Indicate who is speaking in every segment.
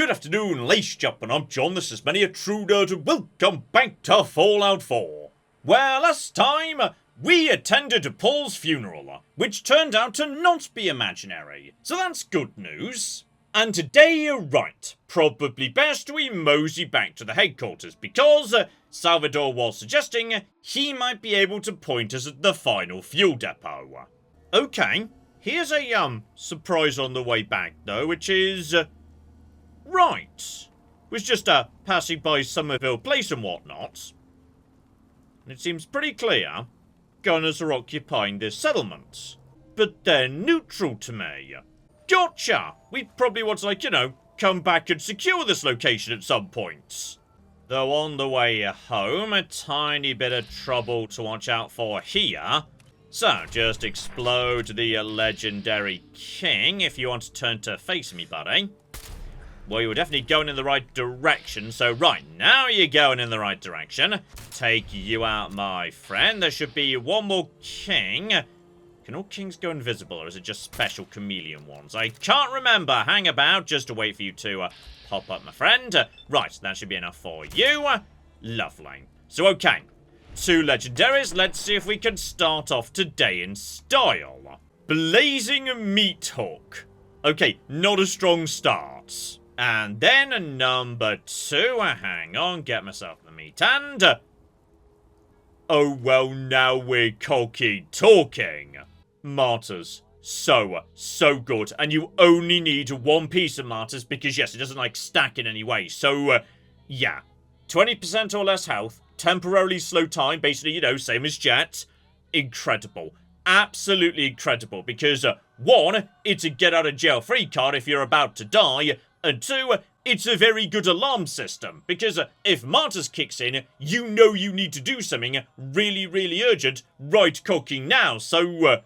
Speaker 1: Good afternoon, ladies and gentlemen, I'm John, this is Many a True Nerd, and welcome back to Fallout 4. Where last time, we attended Paul's funeral, which turned out to not be imaginary, so that's good news. And today, right, probably best we mosey back to the headquarters, because Salvador was suggesting he might be able to point us at the final fuel depot. Okay, here's a, surprise on the way back, though, which is... right. Was just, passing by Somerville Place and whatnot. And it seems pretty clear gunners are occupying this settlement. But they're neutral to me. Gotcha! We probably want to, like, you know, come back and secure this location at some point. Though on the way home, a tiny bit of trouble to watch out for here. So, just explode the legendary king if you want to turn to face me, buddy. Well, you were definitely going in the right direction, so right, now you're going in the right direction. Take you out, my friend. There should be one more king. Can all kings go invisible, or is it just special chameleon ones? I can't remember. Hang about just to wait for you to pop up, my friend. Right, that should be enough for you. Lovely. So, okay. 2 legendaries. Let's see if we can start off today in style. Blazing Meat Hook. Okay, not a strong start. And then number 2, hang on, get myself the meat, and... oh, well, now we're cocky talking. Martyrs. So good. And you only need 1 piece of martyrs because, yes, it doesn't, like, stack in any way. So, yeah. 20% or less health, temporarily slow time, basically, you know, same as Jet. Incredible. Absolutely incredible. Because, 1, it's a get-out-of-jail-free card if you're about to die. And 2, it's a very good alarm system, because if Martyrs kicks in, you know you need to do something really, really urgent right cooking now, so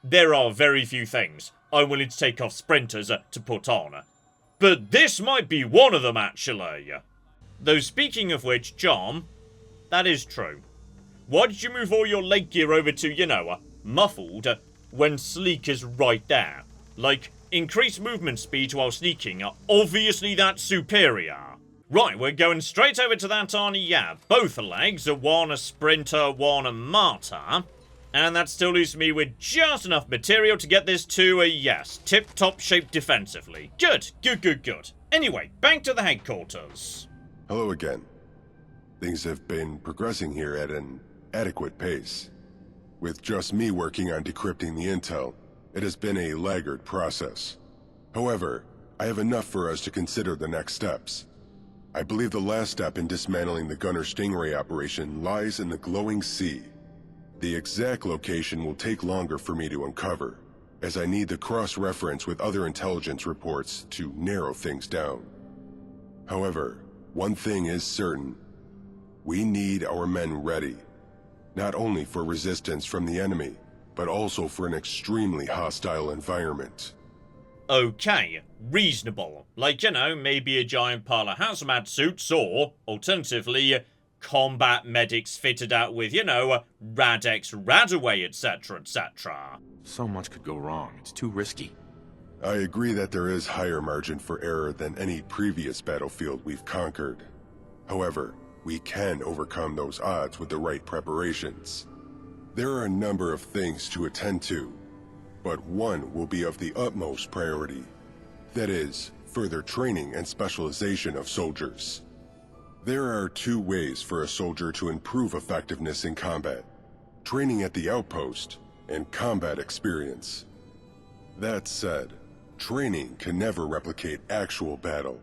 Speaker 1: there are very few things I'm willing to take off sprinters to put on. But this might be one of them, actually. Though speaking of which, John, that is true. Why did you move all your leg gear over to, you know, muffled, when sleek is right there? Like... increase movement speed while sneaking. Obviously, that's superior. Right, we're going straight over to that on, yeah, both legs. 1 a sprinter, 1 a martyr. And that still leaves me with just enough material to get this to a, yes, tip-top shape defensively. Good. Anyway, back to the headquarters.
Speaker 2: Hello again. Things have been progressing here at an adequate pace. With just me working on decrypting the intel, it has been a laggard process. However, I have enough for us to consider the next steps. I believe the last step in dismantling the Gunner Stingray operation lies in the glowing sea. The exact location will take longer for me to uncover, as I need the cross-reference with other intelligence reports to narrow things down. However, one thing is certain. We need our men ready, not only for resistance from the enemy, but also for an extremely hostile environment.
Speaker 1: Okay, reasonable. Like, you know, maybe a giant pile of hazmat suits, or, alternatively, combat medics fitted out with, you know, Rad-X Radaway, etc., etc.
Speaker 3: So much could go wrong. It's too risky.
Speaker 2: I agree that there is higher margin for error than any previous battlefield we've conquered. However, we can overcome those odds with the right preparations. There are a number of things to attend to, but one will be of the utmost priority. That is, further training and specialization of soldiers. There are 2 ways for a soldier to improve effectiveness in combat: training at the outpost and combat experience. That said, training can never replicate actual battle.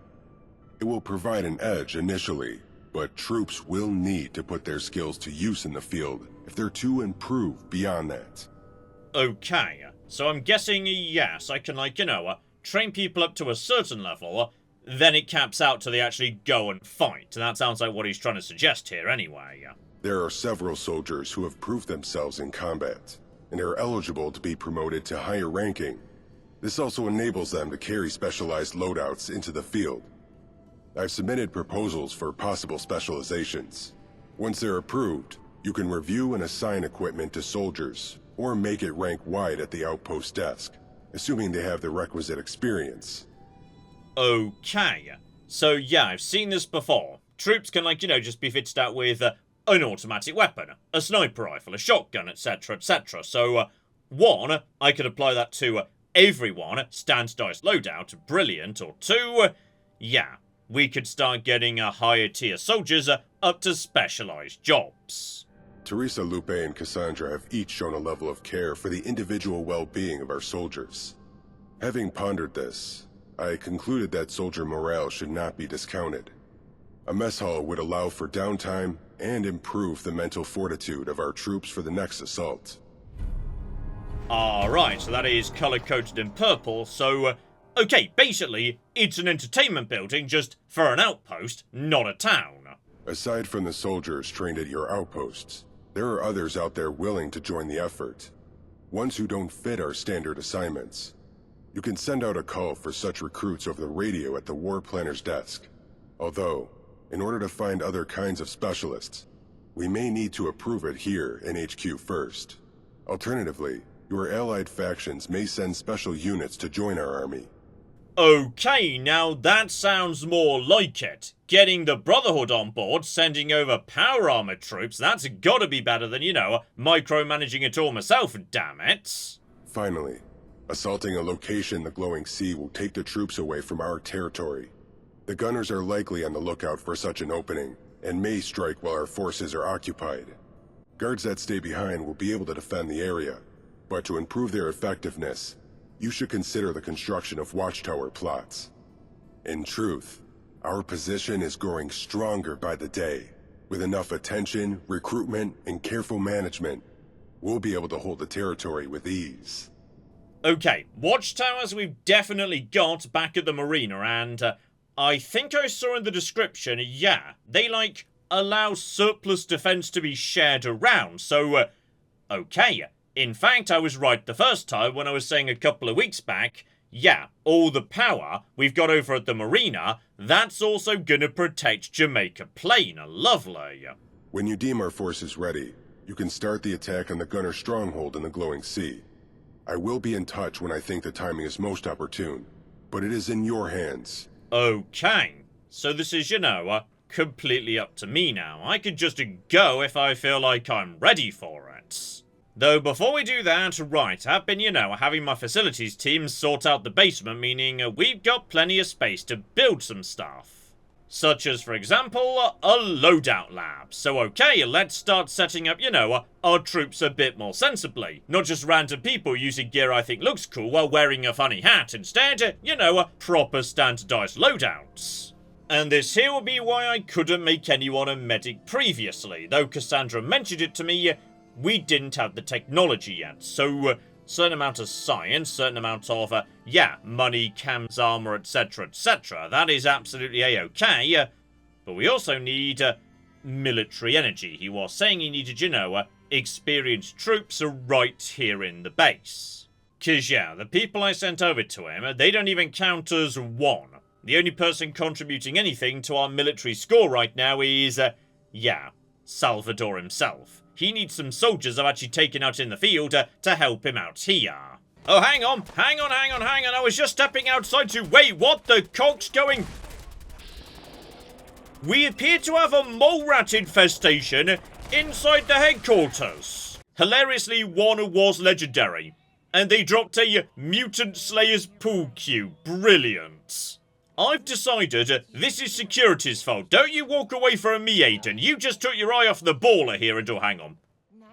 Speaker 2: It will provide an edge initially, but troops will need to put their skills to use in the field if they're to improve beyond that.
Speaker 1: Okay, so I'm guessing, yes, I can, like, you know, train people up to a certain level, then it caps out till they actually go and fight. And that sounds like what he's trying to suggest here anyway.
Speaker 2: There are several soldiers who have proved themselves in combat, and are eligible to be promoted to higher ranking. This also enables them to carry specialized loadouts into the field. I've submitted proposals for possible specializations. Once they're approved, you can review and assign equipment to soldiers, or make it rank wide at the outpost desk, assuming they have the requisite experience.
Speaker 1: Okay. So yeah, I've seen this before. Troops can, like, just be fitted out with an automatic weapon, a sniper rifle, a shotgun, etc, etc. So, one, I could apply that to everyone, standardized loadout, brilliant. Or two, yeah, we could start getting higher tier soldiers up to specialized jobs.
Speaker 2: Teresa, Lupe, and Cassandra have each shown a level of care for the individual well-being of our soldiers. Having pondered this, I concluded that soldier morale should not be discounted. A mess hall would allow for downtime and improve the mental fortitude of our troops for the next assault.
Speaker 1: Alright, so that is color-coded in purple, so, okay, basically, it's an entertainment building just for an outpost, not a town.
Speaker 2: Aside from the soldiers trained at your outposts, there are others out there willing to join the effort. Ones who don't fit our standard assignments. You can send out a call for such recruits over the radio at the War Planner's desk. Although, in order to find other kinds of specialists, we may need to approve it here in HQ first. Alternatively, your allied factions may send special units to join our army.
Speaker 1: Okay, now that sounds more like it. Getting the Brotherhood on board, sending over power armored troops, that's gotta be better than, micromanaging it all myself, damn it.
Speaker 2: Finally, assaulting a location in the glowing sea will take the troops away from our territory. The gunners are likely on the lookout for such an opening, and may strike while our forces are occupied. Guards that stay behind will be able to defend the area, but to improve their effectiveness, you should consider the construction of watchtower plots. In truth, our position is growing stronger by the day. With enough attention, recruitment, and careful management, we'll be able to hold the territory with ease.
Speaker 1: Okay, watchtowers we've definitely got back at the marina, and I think I saw in the description, yeah, they, allow surplus defense to be shared around, so, okay. In fact, I was right the first time when I was saying a couple of weeks back, yeah, all the power we've got over at the marina, that's also gonna protect Jamaica Plain. Lovely.
Speaker 2: When you deem our forces ready, you can start the attack on the gunner stronghold in the glowing sea. I will be in touch when I think the timing is most opportune, but it is in your hands.
Speaker 1: Okay, so this is, completely up to me now. I could just go if I feel like I'm ready for it. Though before we do that, right, I've been, having my facilities team sort out the basement, meaning we've got plenty of space to build some stuff. Such as, for example, a loadout lab. So okay, let's start setting up, our troops a bit more sensibly. Not just random people using gear I think looks cool while wearing a funny hat. Instead, proper standardized loadouts. And this here will be why I couldn't make anyone a medic previously. Though Cassandra mentioned it to me, we didn't have the technology yet, so certain amount of science, certain amount of, money, cams, armor, etc, etc. That is absolutely a-okay, but we also need military energy. He was saying he needed, experienced troops right here in the base. 'Cause, the people I sent over to him, they don't even count as one. The only person contributing anything to our military score right now is, Salvador himself. He needs some soldiers I've actually taken out in the field to help him out here. Oh, hang on. I was just stepping outside to... Wait, what the cock's going... We appear to have a mole rat infestation inside the headquarters. Hilariously, one was legendary. And they dropped a Mutant Slayer's pool cue. Brilliant. I've decided this is security's fault. Don't you walk away from me, Aiden. You just took your eye off the baller here and hang on.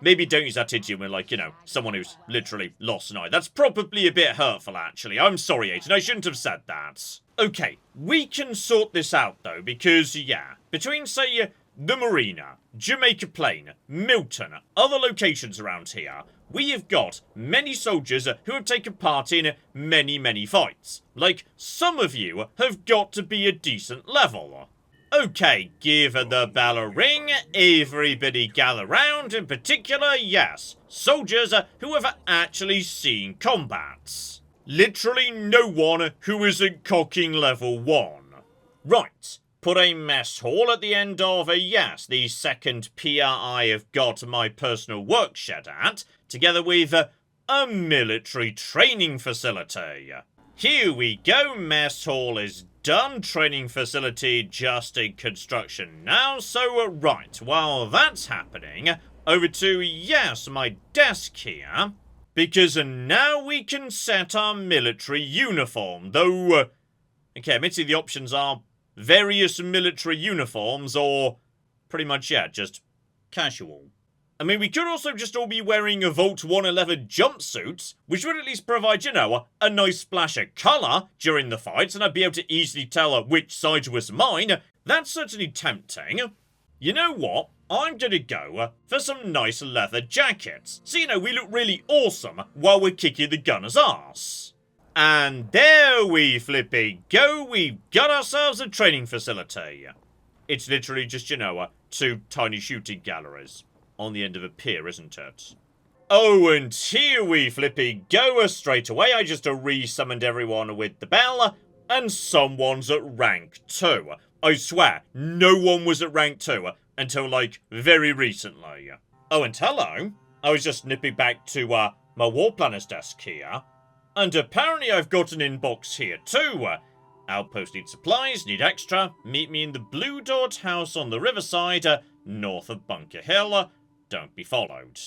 Speaker 1: Maybe don't use that idiom when, someone who's literally lost an eye. That's probably a bit hurtful, actually. I'm sorry, Aiden. I shouldn't have said that. Okay, we can sort this out, though, because, between, say, the Marina, Jamaica Plain, Milton, other locations around here, we have got many soldiers who have taken part in many fights. Some of you have got to be a decent level. Okay, give the bell a ring, everybody gather round, in particular, yes, soldiers who have actually seen combat. Literally no one who isn't cocking level 1. Right. Put a mess hall at the end of the second pier I have got my personal work shed at, together with a military training facility. Here we go, mess hall is done. Training facility just in construction now. So, right, while that's happening, over to, yes, my desk here. Because now we can set our military uniform. Though, okay, admittedly the options are various military uniforms or pretty much, yeah, just casual. I mean, we could also just all be wearing a Vault 111 jumpsuits, which would at least provide, you know, a nice splash of colour during the fights, and I'd be able to easily tell which side was mine. That's certainly tempting. You know what? I'm gonna go for some nice leather jackets. So, you know, we look really awesome while we're kicking the gunner's ass. And there we flippy go, we've got ourselves a training facility. It's literally just, you know, two tiny shooting galleries on the end of a pier, isn't it? Oh, and here we flippy go straight away. I just re-summoned everyone with the bell, and someone's at rank 2. I swear, no one was at rank 2 until, like, very recently. Oh, and hello. I was just nipping back to, my War Planner's desk here, and apparently I've got an inbox here too. Outpost need supplies, need extra. Meet me in the Blue Dot House on the riverside, north of Bunker Hill. Don't be followed.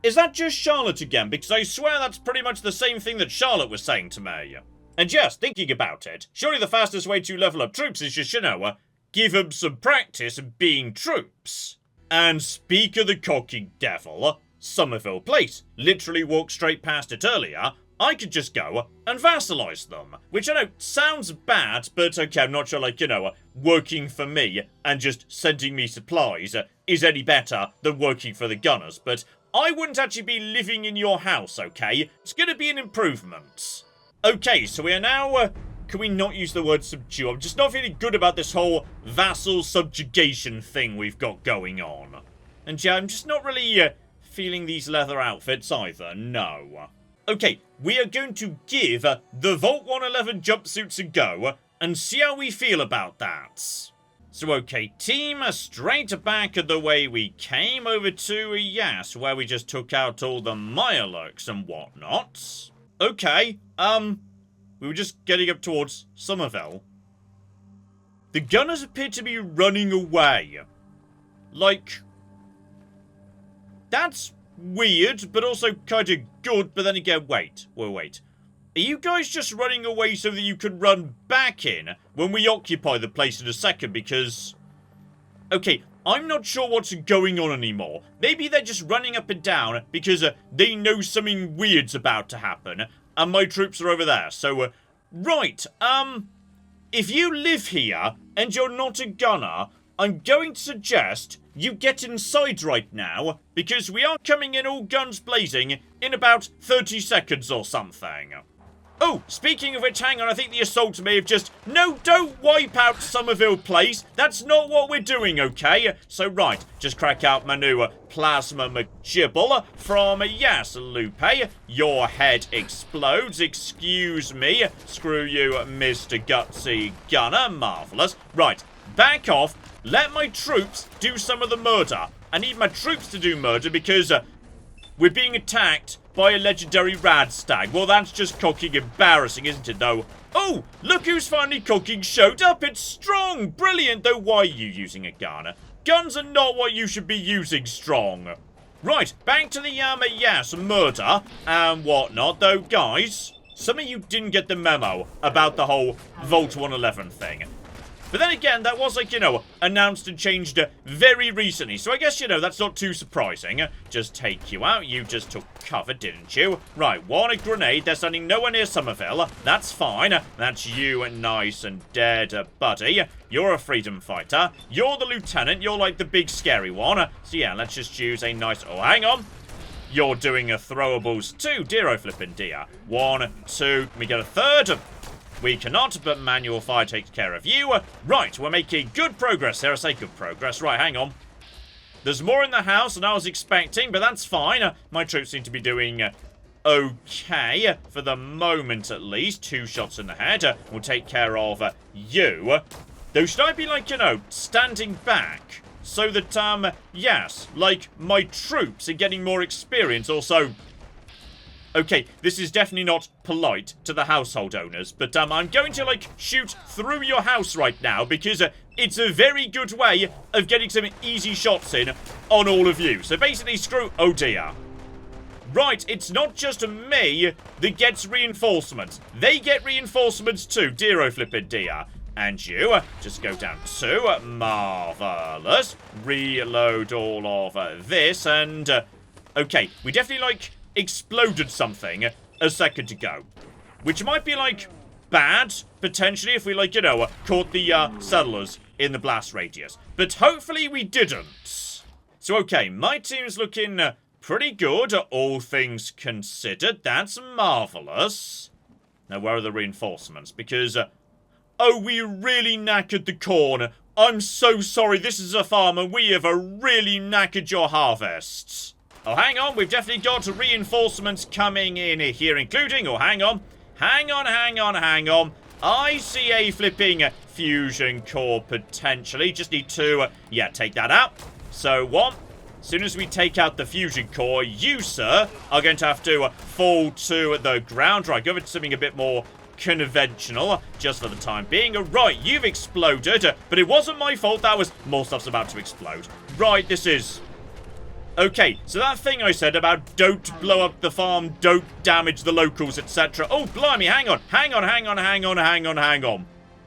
Speaker 1: Is that just Charlotte again? Because I swear that's pretty much the same thing that Charlotte was saying to me. And yes, thinking about it, surely the fastest way to level up troops is just, you know, give them some practice being troops. And speak of the cocky devil, Somerville Place. Literally walked straight past it earlier. I could just go and vassalize them. Which I know sounds bad, but okay, I'm not sure, like, you know, working for me and just sending me supplies is any better than working for the gunners. But I wouldn't actually be living in your house, okay? It's gonna be an improvement. Okay, so we are now, can we not use the word subdue? I'm just not feeling good about this whole vassal subjugation thing we've got going on. And yeah, I'm just not really feeling these leather outfits either, no. Okay, we are going to give the Vault 111 jumpsuits a go and see how we feel about that. So okay, team, straight back the way we came over to, yes, where we just took out all the Mirelurks and whatnot. Okay, we were just getting up towards Somerville. The gunners appear to be running away. Like, that's weird, but also kind of good, but then again, wait. Are you guys just running away so that you can run back in when we occupy the place in a second? Because, okay, I'm not sure what's going on anymore. Maybe they're just running up and down because they know something weird's about to happen, and my troops are over there. So, right, if you live here and you're not a gunner, I'm going to suggest you get inside right now, because we are coming in all guns blazing in about 30 seconds or something. Oh, speaking of which, hang on, I think the assault may have just... No, don't wipe out Somerville Place. That's not what we're doing, okay? So, right, just crack out my new Plasma McGibble from, yes, Lupe. Your head explodes. Excuse me. Screw you, Mr. Gutsy Gunner. Marvellous. Right, back off. Let my troops do some of the murder. I need my troops to do murder because we're being attacked by a legendary Radstag. Well, that's just cocking embarrassing, isn't it, though? Oh, look who's finally cocking showed up. It's Strong. Brilliant, though. Why are you using a gun? Guns are not what you should be using, Strong. Right, back to the, yes, murder and whatnot, though, guys. Some of you didn't get the memo about the whole Vault 111 thing. But then again, that was, like, you know, announced and changed very recently. So I guess, you know, that's not too surprising. Just take you out. You just took cover, didn't you? Right, one a grenade. They're sending nowhere near Somerville. That's fine. That's you, nice and dead, buddy. You're a freedom fighter. You're the lieutenant. You're, like, the big scary one. So, yeah, let's just choose a nice... Oh, hang on. You're doing a throwables too, dear oh flippin' dear. 1, 2, can we get a third? We cannot, but manual fire takes care of you. Right, we're making good progress here. I say good progress. Right, hang on. There's more in the house than I was expecting, but that's fine. My troops seem to be doing okay, for the moment at least. 2 shots in the head. We'll take care of you. Though, should I be, like, you know, standing back so that, yes, like, my troops are getting more experience? Also, Okay, this is definitely not polite to the household owners, but I'm going to, like, shoot through your house right now because it's a very good way of getting some easy shots in on all of you. So basically, screw... Oh, dear. Right, it's not just me that gets reinforcements. They get reinforcements too, dear flippin' dear. And you, just go down to marvelous. Reload all of this, and... okay, we definitely, like, exploded something a second ago. Which might be, like, bad, potentially, if we, like, you know, caught the settlers in the blast radius. But hopefully we didn't. So, okay, my team's looking pretty good, all things considered. That's marvelous. Now, where are the reinforcements? Because... oh, we really knackered the corn. I'm so sorry, this is a farm and we have really knackered your harvests. Oh, hang on, we've definitely got reinforcements coming in here, including... oh, hang on. Hang on. I see a flipping fusion core, potentially. Just need to, yeah, take that out. So, one. As soon as we take out the fusion core, you, sir, are going to have to fall to the ground. Right, go over to something a bit more... conventional, just for the time being. Right, you've exploded, but it wasn't my fault. That was... more stuff's about to explode. Right, this is... okay, so that thing I said about don't blow up the farm, don't damage the locals, etc. Oh, blimey, hang on.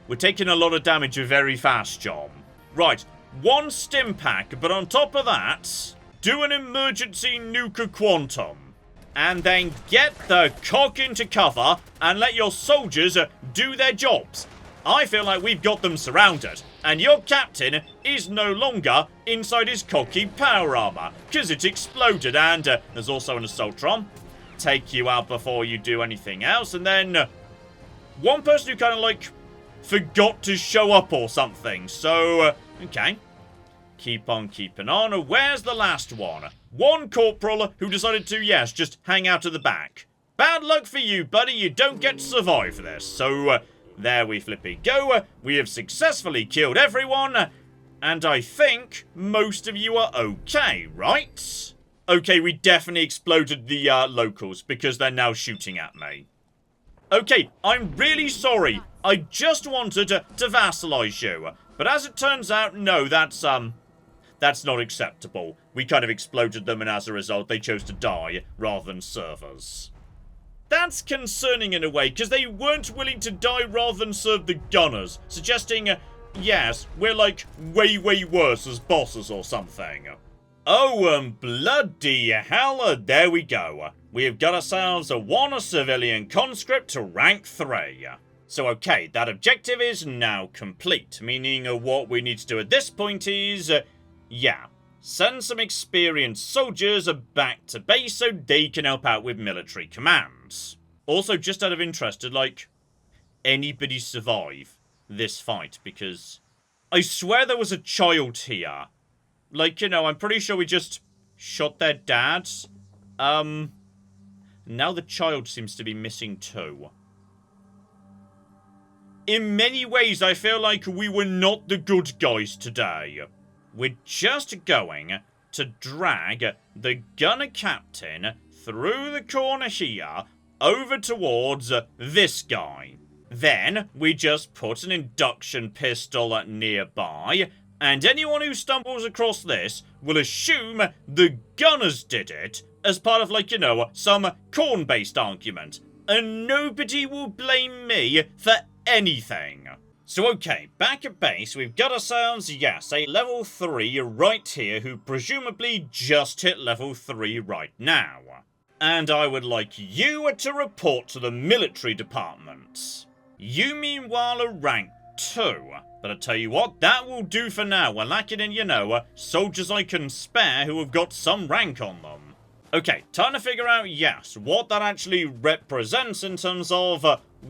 Speaker 1: We're taking a lot of damage very fast, John. Right, one stim pack, but on top of that, do an emergency nuke quantum. And then get the cock into cover and let your soldiers do their jobs. I feel like we've got them surrounded. And your captain is no longer inside his cocky power armor. Because it exploded. And there's also an assaultron. Take you out before you do anything else. And then one person who kind of like forgot to show up or something. So, okay. Keep on keeping on. Where's the last one? One corporal who decided to, yes, just hang out at the back. Bad luck for you, buddy. You don't get to survive this. So, there we flippy go. We have successfully killed everyone. And I think most of you are okay, right? Okay, we definitely exploded the locals because they're now shooting at me. Okay, I'm really sorry. I just wanted to vassalize you. But as it turns out, no, that's not acceptable. We kind of exploded them, and as a result, they chose to die rather than serve us. That's concerning in a way, because they weren't willing to die rather than serve the gunners, suggesting, yes, we're like way worse as bosses or something. Oh, bloody hell, there we go. We have got ourselves one civilian conscript to rank 3. So, okay, that objective is now complete, meaning what we need to do at this point is... yeah, send some experienced soldiers back to base so they can help out with military commands. Also, just out of interest, did, like, anybody survive this fight? Because I swear there was a child here. Like, you know, I'm pretty sure we just shot their dads. Now the child seems to be missing too. In many ways, I feel like we were not the good guys today. We're just going to drag the gunner captain through the corner here over towards this guy. Then we just put an induction pistol nearby, and anyone who stumbles across this will assume the gunners did it as part of, like, you know, some corn-based argument. And nobody will blame me for anything. So, okay, back at base, we've got ourselves, yes, a level 3 right here who presumably just hit level 3 right now. And I would like you to report to the military department. You, meanwhile, are rank 2. But I tell you what, that will do for now. We're lacking in, you know, soldiers I can spare who have got some rank on them. Okay, time to figure out, yes, what that actually represents in terms of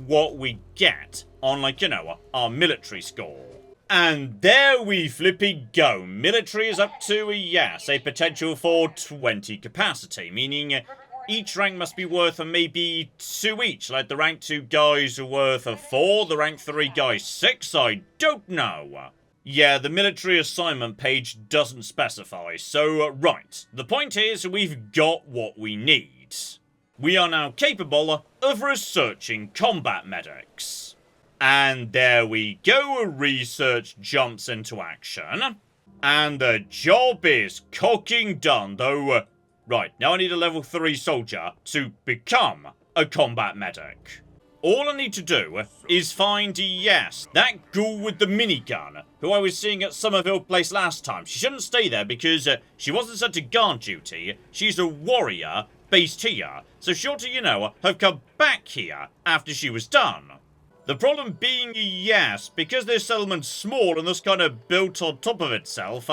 Speaker 1: what we get on, like, you know, our military score. And there we flippy go. Military is up to, yes, a potential for 20 capacity, meaning each rank must be worth maybe 2 each. Like the rank 2 guys are worth 4, the rank 3 guys 6, I don't know. Yeah, the military assignment page doesn't specify, so right. The point is, we've got what we need. we are now capable of researching combat medics. And there we go, research jumps into action. And the job is cooking done, though. Right, now I need a level 3 soldier to become a combat medic. All I need to do is find, yes, that ghoul with the minigun, who I was seeing at Somerville Place last time. She shouldn't stay there because she wasn't sent to guard duty. She's a warrior based here, so she ought to, you know, have come back here after she was done. The problem being, yes, because this settlement's small and thus kind of built on top of itself,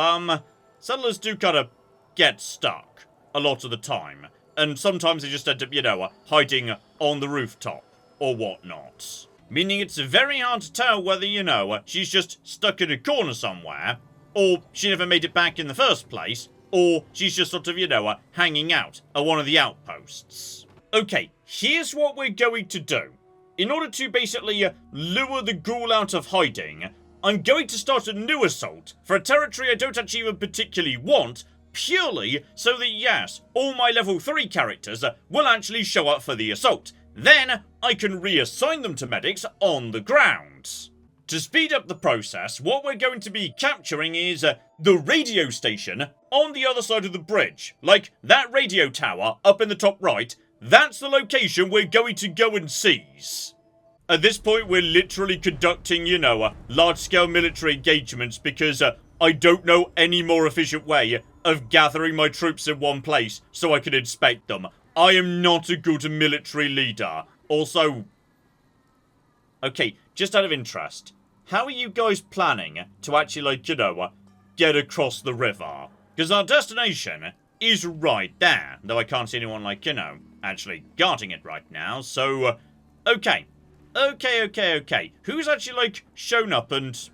Speaker 1: settlers do kind of get stuck a lot of the time. And sometimes they just end up, you know, hiding on the rooftop or whatnot. Meaning it's very hard to tell whether, you know, she's just stuck in a corner somewhere, or she never made it back in the first place, or she's just sort of, you know, hanging out at one of the outposts. Okay, here's what we're going to do. In order to basically lure the ghoul out of hiding, I'm going to start a new assault for a territory I don't actually even particularly want, purely so that, yes, all my level 3 characters will actually show up for the assault. Then, I can reassign them to medics on the ground. To speed up the process, what we're going to be capturing is the radio station on the other side of the bridge. Like, that radio tower up in the top right, that's the location we're going to go and seize. At this point, we're literally conducting, you know, large-scale military engagements because I don't know any more efficient way of gathering my troops in one place so I can inspect them. I am not a good military leader. Also, okay, just out of interest, how are you guys planning to actually, like, you know, get across the river? Because our destination is right there, though I can't see anyone, like, you know, actually guarding it right now, so, okay. Who's actually, like, shown up and...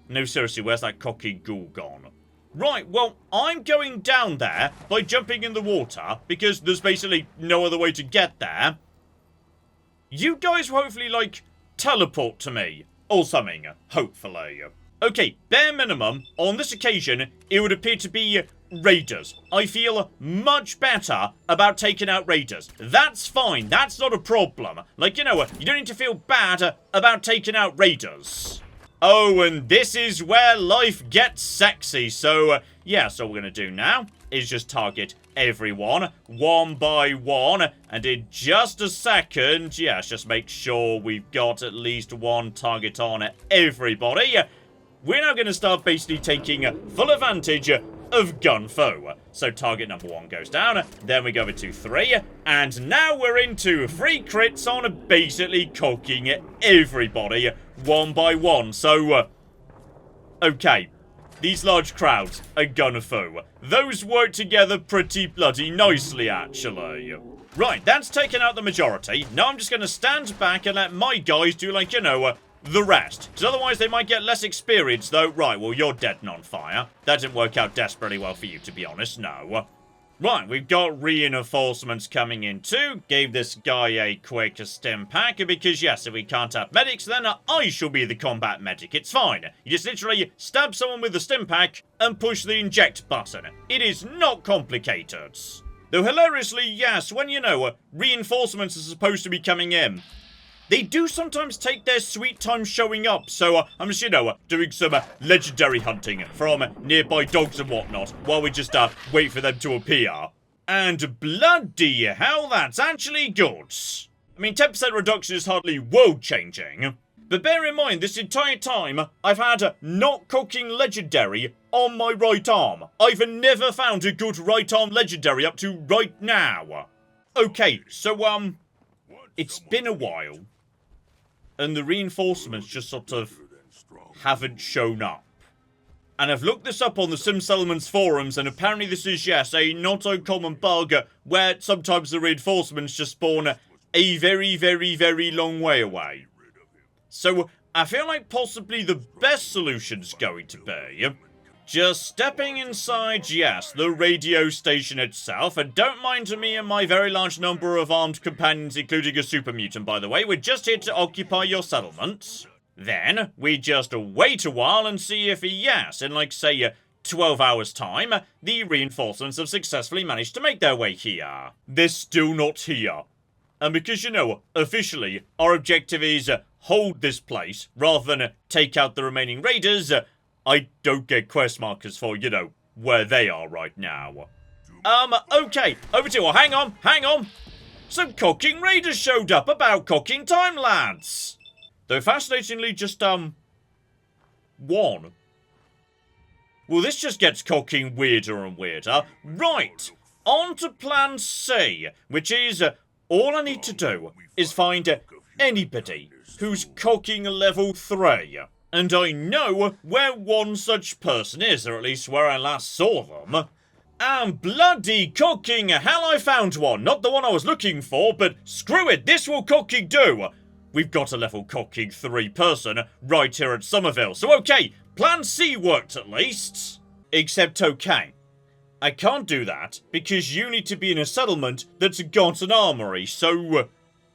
Speaker 1: No, seriously, where's that cocky ghoul gone? Right, well, I'm going down there by jumping in the water, because there's basically no other way to get there. You guys will hopefully, like, teleport to me, or something, hopefully. Okay, bare minimum, on this occasion, it would appear to be raiders. I feel much better about taking out raiders. That's fine, that's not a problem. Like, you know, you don't need to feel bad about taking out raiders. Oh, and this is where life gets sexy. So, yeah, so what we're going to do now is just target everyone one by one. And in just a second, yeah, let's just make sure we've got at least one target on everybody. We're now going to start basically taking full advantage of gunfo. So target number 1 goes down, then we go into 3, and now we're into 3 crits on basically cocking everybody one by one. So, okay, these large crowds are gunfo. Those work together pretty bloody nicely, actually. Right, that's taken out the majority. Now I'm just going to stand back and let my guys do, like, you know, the rest. Because otherwise they might get less experience, though. Right, well, you're dead and on fire. That didn't work out desperately well for you, to be honest, no. Right, we've got reinforcements coming in too. Gave this guy a quick stim pack, because yes, if we can't have medics, then I shall be the combat medic. It's fine. You just literally stab someone with the stim pack and push the inject button. It is not complicated. Though hilariously, yes, when, you know, reinforcements are supposed to be coming in, they do sometimes take their sweet time showing up, so I'm just, you know, doing some legendary hunting from nearby dogs and whatnot, while we just wait for them to appear. And bloody hell, that's actually good. I mean, 10% reduction is hardly world-changing, but bear in mind, this entire time, I've had not cooking legendary on my right arm. I've never found a good right arm legendary up to right now. Okay, so, it's been a while, and the reinforcements just sort of haven't shown up. And I've looked this up on the Sim Settlements forums, and apparently this is, yes, a not uncommon bug where sometimes the reinforcements just spawn a very, very, very long way away. So I feel like possibly the best solution's going to be just stepping inside, yes, the radio station itself, and don't mind me and my very large number of armed companions, including a super mutant, by the way. We're just here to occupy your settlement. Then, we just wait a while and see if, yes, in, like, say, 12 hours' time, the reinforcements have successfully managed to make their way here. They're still not here. And because, officially, our objective is hold this place, rather than take out the remaining raiders, I don't get quest markers for, where they are right now. Okay, over to you. Hang on. Some cocking raiders showed up. About cocking time, lads. Though fascinatingly, just, one. Well, this just gets cocking weirder and weirder. Right, on to plan C, which is, all I need to do is find anybody who's cocking level 3. And I know where one such person is, or at least where I last saw them. And bloody cocking hell, I found one. Not the one I was looking for, but screw it, this will cocking do. We've got a level cocking 3 person right here at Somerville. So okay, plan C worked at least. Except okay, I can't do that because you need to be in a settlement that's got an armory. So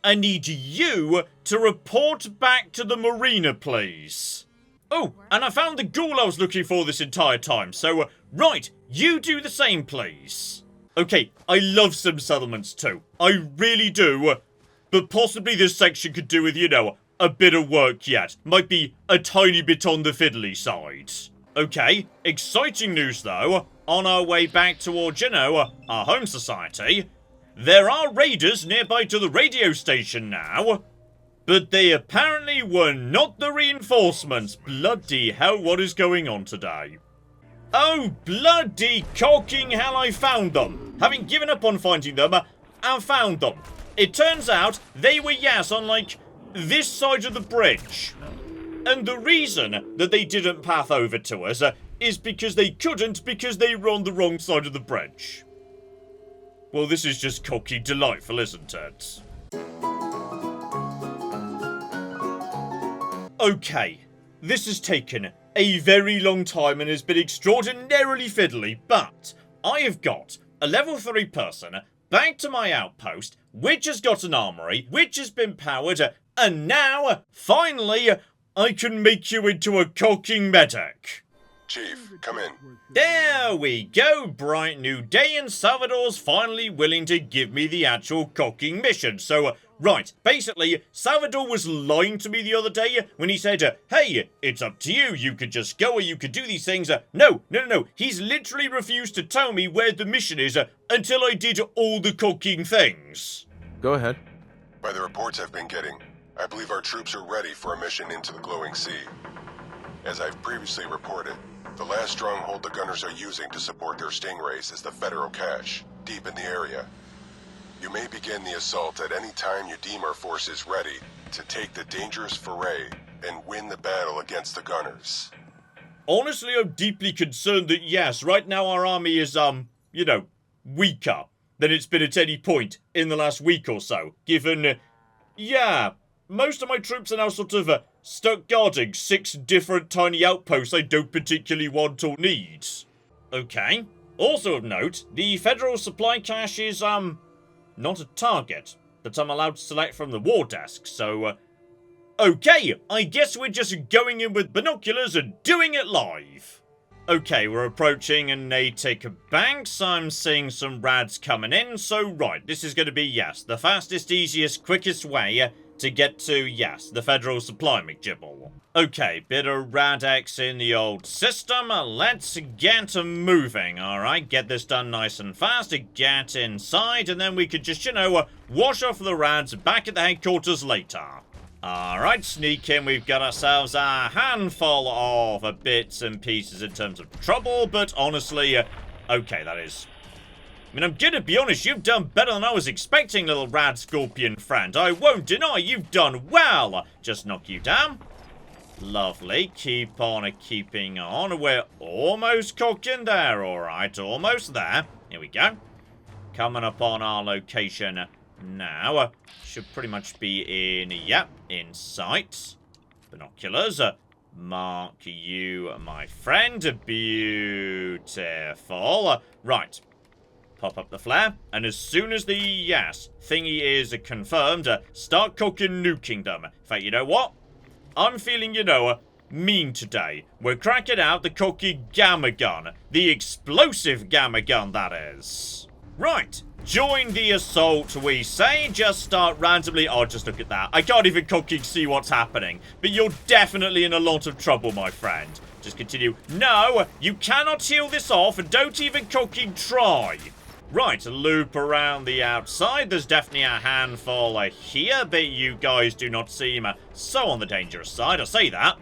Speaker 1: I need you to report back to the marina, please. Oh, and I found the ghoul I was looking for this entire time. So right, you do the same, please. Okay, I love some settlements too. I really do. But possibly this section could do with, a bit of work yet. Might be a tiny bit on the fiddly side. Okay, exciting news though. On our way back towards, our home society, there are raiders nearby to the radio station now. But they apparently were not the reinforcements. Bloody hell, what is going on today? Oh, bloody cocking hell, I found them. Having given up on finding them, I found them. It turns out they were, on, this side of the bridge. And the reason that they didn't path over to us is because they couldn't, because they were on the wrong side of the bridge. Well, this is just cocky delightful, isn't it? Okay, this has taken a very long time and has been extraordinarily fiddly, but I have got a level 3 person back to my outpost, which has got an armory, which has been powered, and now, finally, I can make you into a cocking medic.
Speaker 2: Chief, come in.
Speaker 1: There we go, bright new day, and Salvador's finally willing to give me the actual cocking mission. So, right, basically, Salvador was lying to me the other day when he said, hey, it's up to you, you could just go or you could do these things. No, he's literally refused to tell me where the mission is until I did all the cocking things.
Speaker 3: Go ahead.
Speaker 2: By the reports I've been getting, I believe our troops are ready for a mission into the glowing sea. As I've previously reported, the last stronghold the gunners are using to support their stingrays is the federal cache, deep in the area. You may begin the assault at any time you deem our forces ready to take the dangerous foray and win the battle against the gunners.
Speaker 1: Honestly, I'm deeply concerned that, yes, right now our army is, weaker than it's been at any point in the last week or so, given, most of my troops are now sort of stuck guarding 6 different tiny outposts I don't particularly want or need. Okay. Also of note, the federal supply cache is, not a target that I'm allowed to select from the war desk, so, okay, I guess we're just going in with binoculars and doing it live. Okay, we're approaching an Natick banks. I'm seeing some rads coming in, so right, this is going to be, the fastest, easiest, quickest way to get to, the federal supply McGibble. Okay, bit of Radex in the old system. Let's get moving, alright? Get this done nice and fast. Get inside, and then we could just, wash off the rads back at the headquarters later. Alright, sneak in. We've got ourselves a handful of bits and pieces in terms of trouble, but honestly, okay, that is... I mean, I'm gonna be honest, you've done better than I was expecting, little rad scorpion friend. I won't deny you've done well. Just knock you down. Lovely. Keep on keeping on. We're almost cocking there, alright. Almost there. Here we go. Coming up on our location now. Should pretty much be in, in sight. Binoculars. Mark you, my friend. Beautiful. Right. Pop up the flare, and as soon as the, thingy is confirmed, start cocking nuking them. In fact, you know what? I'm feeling, mean today. We're cracking out the cocky gamma gun. The explosive gamma gun, that is. Right. Join the assault, we say. Just start randomly. Oh, just look at that. I can't even cooking see what's happening. But you're definitely in a lot of trouble, my friend. Just continue. No, you cannot heal this off, and don't even cooking try. Right, a loop around the outside. There's definitely a handful here, but you guys do not seem so on the dangerous side. I say that.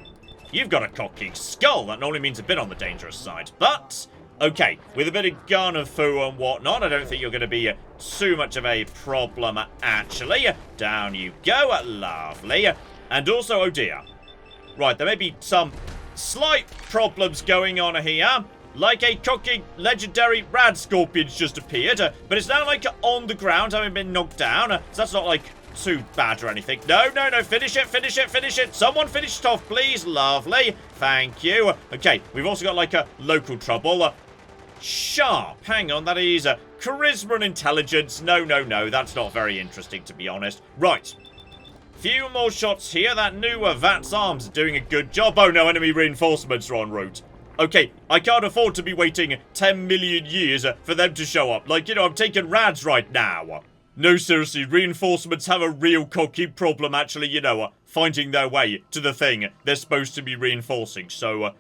Speaker 1: You've got a cocky skull. That normally means a bit on the dangerous side. But, okay, with a bit of gun and foo and whatnot, I don't think you're going to be too much of a problem, actually. Down you go. Lovely. And also, oh dear. Right, there may be some slight problems going on here. Like a cooking legendary rad scorpion's just appeared, but it's now like on the ground, having been knocked down, so that's not like too bad or anything. No, no, no, finish it, finish it, finish it. Someone finish it off, please. Lovely. Thank you. Okay, we've also got like a local trouble. Sharp. Hang on, that is charisma and intelligence. No, no, no, that's not very interesting, to be honest. Right. Few more shots here. That new VATS arms are doing a good job. Oh no, enemy reinforcements are en route. Okay, I can't afford to be waiting 10 million years for them to show up. Like, you know, I'm taking rads right now. No, seriously, reinforcements have a real cocky problem, actually, you know, finding their way to the thing they're supposed to be reinforcing. So,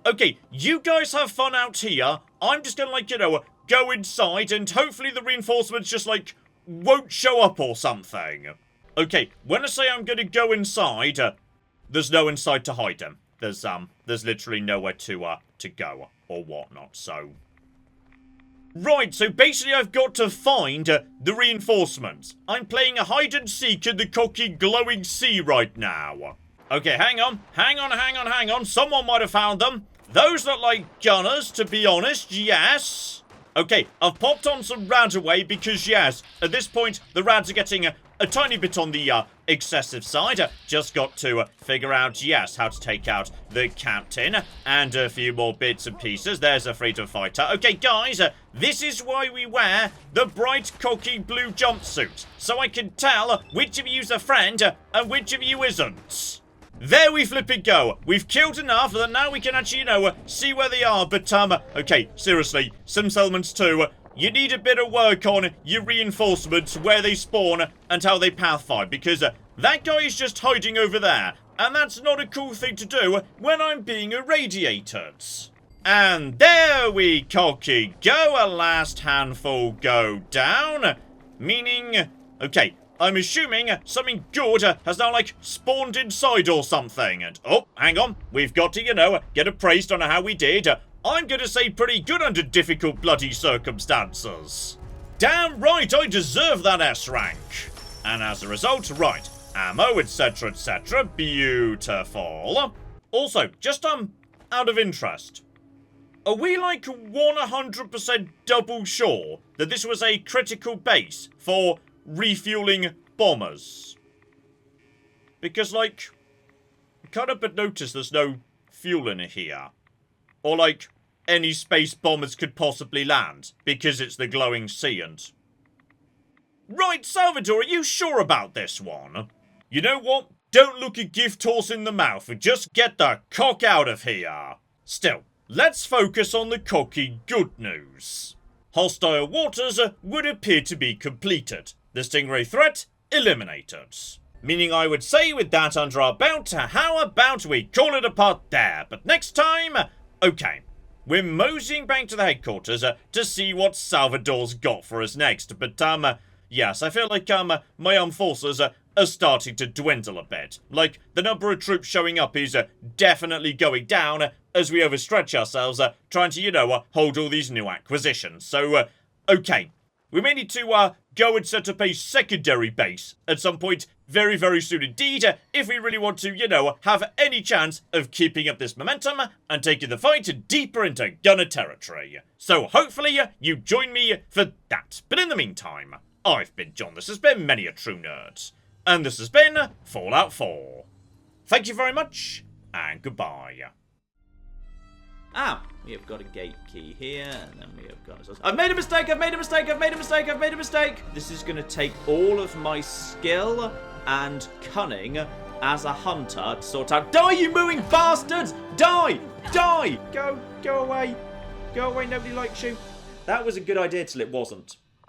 Speaker 1: okay, you guys have fun out here. I'm just gonna, like, you know, go inside and hopefully the reinforcements just, like, won't show up or something. Okay, when I say I'm gonna go inside, there's no inside to hide them. There's literally nowhere to go or whatnot, so. Right, so basically I've got to find the reinforcements. I'm playing a hide and seek in the cocky glowing sea right now. Okay, hang on, hang on, hang on, hang on. Someone might have found them. Those look like gunners, to be honest, yes. Okay, I've popped on some rads away because, yes, at this point, the rads are getting a tiny bit on the excessive side. Just got to figure out, yes, how to take out the captain and a few more bits and pieces. There's a freedom fighter. Okay, guys, this is why we wear the bright, cocky blue jumpsuit. So I can tell which of you's a friend and which of you isn't. There we flipping go. We've killed enough that now we can actually, you know, see where they are. But, okay, seriously, some settlements too. You need a bit of work on your reinforcements, where they spawn and how they pathfind, because that guy is just hiding over there, and that's not a cool thing to do when I'm being irradiated. And there we cocky go, a last handful go down, meaning, okay, I'm assuming something good has now, like, spawned inside or something, and, oh, hang on, we've got to, you know, get appraised on how we did. I'm gonna say pretty good under difficult bloody circumstances. Damn right, I deserve that S rank. And as a result, right, ammo, etc, etc, beautiful. Also, just, out of interest, are we, like, 100% double sure that this was a critical base for refueling bombers? Because, like, I can't help but notice there's no fuel in here. Or, like, any space bombers could possibly land, because it's the glowing sea and... Right, Salvador, are you sure about this one? You know what? Don't look a gift horse in the mouth and just get the cock out of here. Still, let's focus on the cocky good news. Hostile waters would appear to be completed. The Stingray threat eliminated. Meaning I would say with that under our belt, how about we call it a part there? But next time, okay, we're moseying back to the headquarters to see what Salvador's got for us next. But, yes, I feel like, my armed forces are starting to dwindle a bit. Like, the number of troops showing up is definitely going down as we overstretch ourselves, trying to, you know, hold all these new acquisitions. So, okay, we may need to, go and set up a secondary base at some point very, very soon indeed, if we really want to, you know, have any chance of keeping up this momentum and taking the fight deeper into gunner territory. So hopefully you join me for that. But in the meantime, I've been John, this has been Many a True Nerd, and this has been Fallout 4. Thank you very much, and goodbye.
Speaker 4: Ah, we have got a gate key here, and then we have got... I've made a mistake, I've made a mistake, I've made a mistake, I've made a mistake! This is going to take all of my skill and cunning as a hunter to sort out. Die, you mooing bastards! Die! Die! Go away. Go away, nobody likes you. That was a good idea till it wasn't.